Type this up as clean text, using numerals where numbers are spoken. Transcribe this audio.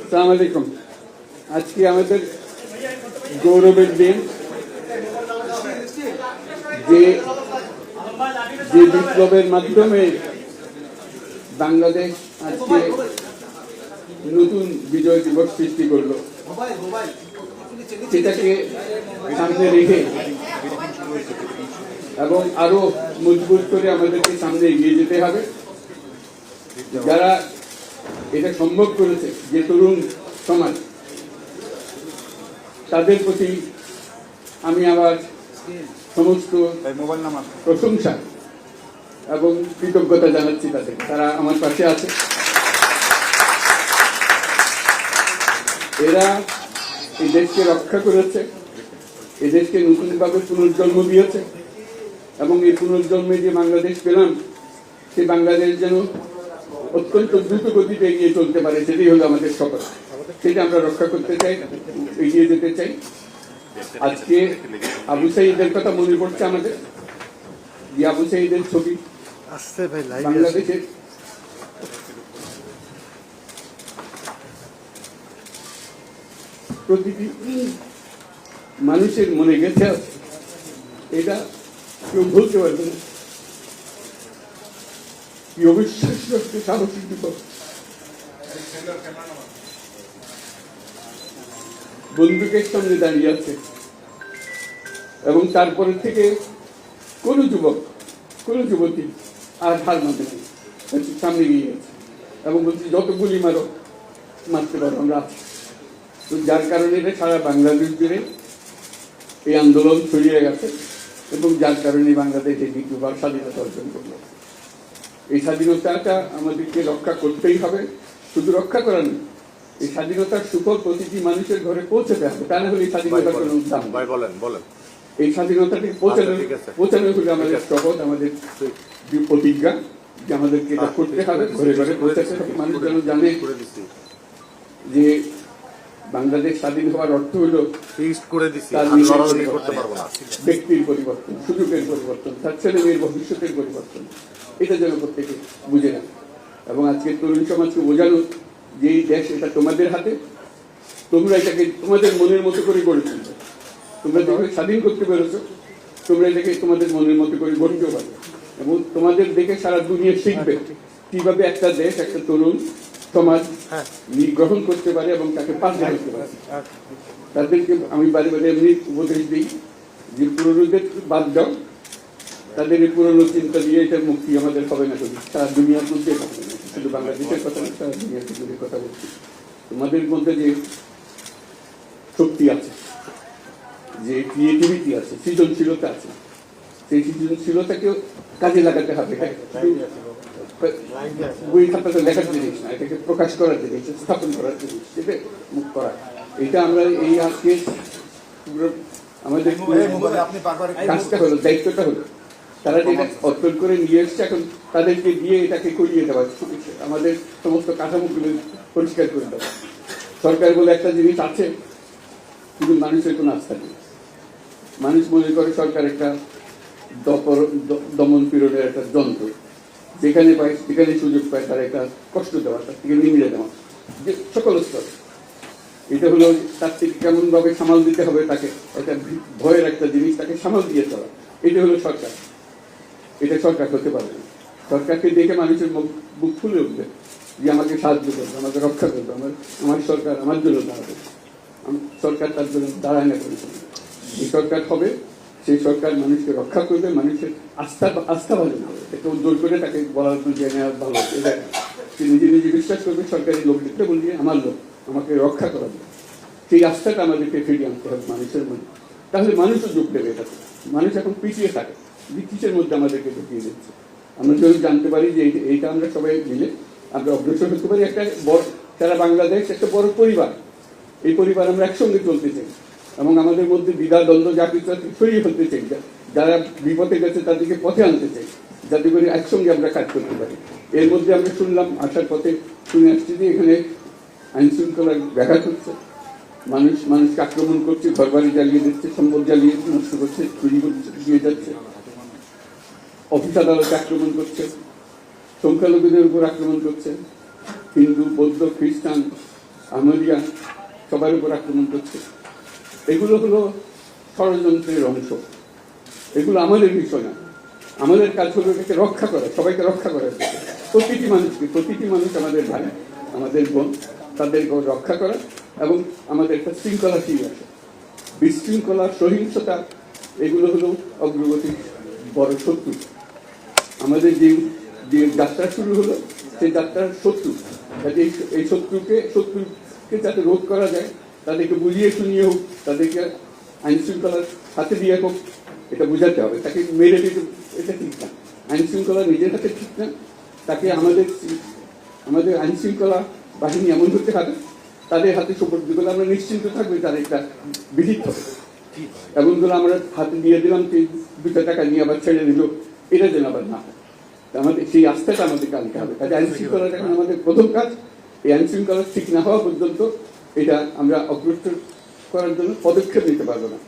আসসালামু আলাইকুম। আজকে আমাদের গৌরবের দিন, যে যে বিপ্লবের মাধ্যমে বাংলাদেশ আজকে নতুন বিজয় দিবস সৃষ্টি করলো, সেটাকে সামনে রেখে এবং আরো মজবুত করে আমাদেরকে সামনে এগিয়ে যেতে হবে। যারা এটা সম্ভব করেছে, যে তরুণ সমাজ, তাদের প্রতি আমি আবার সমস্ত প্রশংসা এবং কৃতজ্ঞতা জানাচ্ছি তাদের। তারা আমার পাশে আছে। এরা এই দেশকে রক্ষা করেছে, এই দেশকে নতুনভাবে পুনর্জন্ম দিয়েছে এবং এই পুনর্জন্মে যে বাংলাদেশ পেলাম, সেই বাংলাদেশ যেন অত্যন্ত দ্রুত গতিতে এগিয়ে চলতে পারে, সেটাই হলো আমাদের শপথ। সেটা আমরা রক্ষা করতে চাই, এগিয়ে যেতে চাই। আজকে আবু সাঈদের কথা মনে পড়ছে আমাদের, যে আবু সাঈদের ছবি বাংলাদেশের প্রতিটি মানুষের মনে গেছে, এটা কেউ বলতে পারবে না। কি অবিশ্বাস্য একটা সাহসী যুবক, বন্দুকের সামনে দাঁড়িয়ে আছে এবং তারপরে থেকে কোন যুবক, কোন যুবতী আর হার মানতে নেই, সামনে গিয়ে গেছে এবং বলছি যত গুলি মারো, মারতে পারো, আমরা আছি। তো যার কারণে এটা সারা বাংলাদেশ জুড়ে এই আন্দোলন ছড়িয়ে গেছে এবং যার কারণে বাংলাদেশ এই দ্বিতীয়বার স্বাধীনতা অর্জন করল। এই স্বাধীনতাটা আমাদেরকে রক্ষা করতেই হবে। শুধু রক্ষা করা নয়, এই স্বাধীনতার সুফল প্রতিটি মানুষের ঘরে পৌঁছাতে হবে, তা না হলে এই স্বাধীনতার কোনো দাম নেই। এই স্বাধীনতাটি পৌঁছানো হলে আমাদের শপথ, আমাদের প্রতিজ্ঞা, যে আমাদেরকে এটা করতে হবে, ঘরে ঘরে পৌঁছাতে হবে। মানুষ যেন জানে যে বাংলাদেশ স্বাধীন হওয়ার অর্থ হলো ব্যক্তির পরিবর্তন, সুযোগের পরিবর্তন, তার ছেলে মেয়ের ভবিষ্যতের পরিবর্তন। এটা যেন প্রত্যেকে বুঝে নেয় এবং আজকে তরুণ সমাজকে বোঝানো যে এই দেশ এটা তোমাদের হাতে, তোমরা এটাকে তোমাদের মনের মতো করে গড়ে তুলবে। তোমরা যেভাবে স্বাধীন করতে পেরেছো, তোমরা এটাকে তোমাদের মনের মতো করে গড়তেও পারবে এবং তোমাদের দেখে সারা দুনিয়া শিখবে কিভাবে একটা দেশ, একটা তরুণ সমাজ গ্রহণ করতে পারে এবং তাকে পাল্টে করতে পারে। তাদেরকে আমি বারে বারে এমনি উপদেশ দিই যে পুরোনোদের বাদ দাও, তাদের এই পুরোনো চিন্তা দিয়ে এটার মুক্তি আমাদের হবে না। করি সারা দুনিয়ার মধ্যে, শুধু বাংলাদেশের কথা না, সারা দুনিয়ার কথা বলছি। তোমাদের মধ্যে যে শক্তি আছে, যে ক্রিয়েটিভিটি আছে, সৃজনশীলতা আছে, সেই সৃজনশীলতাকেও কাজে লাগাতে হবে। বই খাতাতে লেখার জিনিস না, এটাকে প্রকাশ করার জিনিস, স্থাপন করার জিনিস, এটা মুখ করা। এটা আমরা এই আজকে আমাদের কাজটা হলো, দায়িত্বটা হলো, তারা যেটা অর্জন করে নিয়ে এসছে, এখন তাদেরকে দিয়ে এটাকে করিয়ে দেওয়া, আমাদের সমস্ত কাঠামোগুলো পরিষ্কার করে দেওয়া। সরকার বলে একটা জিনিস আছে, কিন্তু মানুষের কোনো আস্থা নেই। মানুষ মনে করে সরকার একটা দমন পীড়নের একটা যন্ত্র, যেখানে পায় যেখানে সুযোগ পায় তার একটা কষ্ট দেওয়া, তার থেকে নিমিড়ে দেওয়া, যে সকল স্তর। এটা হলো তার থেকে কেমন ভাবে সামাল দিতে হবে, তাকে একটা ভয়ের একটা জিনিস, তাকে সামাল দিয়ে চলা। এটা হলো সরকার। এটা সরকার হতে পারবে না। সরকারকে দেখে মানুষের বুক ফুলে উঠবে যে আমাকে সাহায্য করবে, আমাকে রক্ষা করবে, আমার সরকার আমার জন্য দাঁড়াবে। সরকার তার জন্য দাঁড়ায় না করে। যে সরকার হবে, সেই সরকার মানুষকে রক্ষা করবে, মানুষের আস্থা ভালো না হবে। এটা জোর করে তাকে বলার জন্য ভালো, এটা সে নিজে নিজে বিশ্বাস করবে সরকারি লোক দেখতে বলবে আমার লোক, আমাকে রক্ষা করাবে। সেই আস্থাটা আমাদেরকে ফিরিয়ে আনতে হবে মানুষের মধ্যে, তাহলে মানুষও যোগ দেবে এটাতে। মানুষ এখন পিছিয়ে থাকে, কিসের মধ্যে আমাদেরকে ঢুকিয়ে দিচ্ছে। আমরা যদি জানতে পারি যে এইটা আমরা সবাই মিলে আমরা অগ্রসর হতে পারি। একটা বড়, সারা বাংলাদেশ একটা বড় পরিবার, এই পরিবার আমরা একসঙ্গে চলতে চাই এবং আমাদের মধ্যে দ্বিধা দ্বন্দ্ব যা কিছু সরিয়ে ফেলতে চাই। যারা বিপদে গেছে তাদেরকে পথে আনতে চাই, যাতে করে একসঙ্গে আমরা কাজ করতে পারি। এর মধ্যে আমরা শুনলাম, আসার পথে শুনে আসছি যে এখানে আইন শৃঙ্খলার ব্যাঘাত হচ্ছে, মানুষকে আক্রমণ করছে, ঘর বাড়ি জ্বালিয়ে দিচ্ছে, সম্পদ জ্বালিয়ে নষ্ট করছে, চুরি করছে, দিয়ে যাচ্ছে, অফিস আদালতে আক্রমণ করছে, সংখ্যালঘুদের উপর আক্রমণ করছে, হিন্দু, বৌদ্ধ, খ্রিস্টান, আহমদিয়া সবার উপর আক্রমণ করছে, এগুলো হলো ষড়যন্ত্রের অংশ। এগুলো আমাদের বিষয় না। আমাদের কাজ হলো এটাকে রক্ষা করা, সবাইকে রক্ষা করার জন্য। প্রতিটি মানুষ আমাদের ভাই, আমাদের বোন, তাদেরকে রক্ষা করা এবং আমাদের একটা শৃঙ্খলা ফিরে আসে। বিশৃঙ্খলা, সহিংসতা এগুলো হলো অগ্রগতির বড় শত্রু। আমাদের যে যাত্রা শুরু হলো সেই যাত্রার শত্রু, কাজে এই শত্রুকে যাতে রোধ করা যায়, তাদেরকে বুঝিয়ে শুনিয়ে হোক, তাদেরকে আইন শৃঙ্খলার হাতে দিয়ে হোক, এটা বোঝাতে হবে। তাকে মেরে দিতে এটা ঠিক না, আইন শৃঙ্খলা নিজের হাতে ঠিক না। তাকে আমাদের আইন শৃঙ্খলা বাহিনী এমন হতে হবে, তাদের হাতে সুপর্দ করলে আমরা নিশ্চিন্ত থাকবো তার একটা বিধিত হবে। এমনগুলো আমরা হাতে দিয়ে দিলাম, 2 টাকা নিয়ে আবার ছেড়ে দিল, এটা যেন আবার না হয়। আমাদের সেই আস্থাটা আমাদেরকে আনতে হবে। কাজে আইন শৃঙ্খলাটা এখন আমাদের প্রথম কাজ। এই আইন শৃঙ্খলা ঠিক না হওয়া পর্যন্ত এটা আমরা অগ্রসর করার জন্য পদক্ষেপ নিতে পারবো না।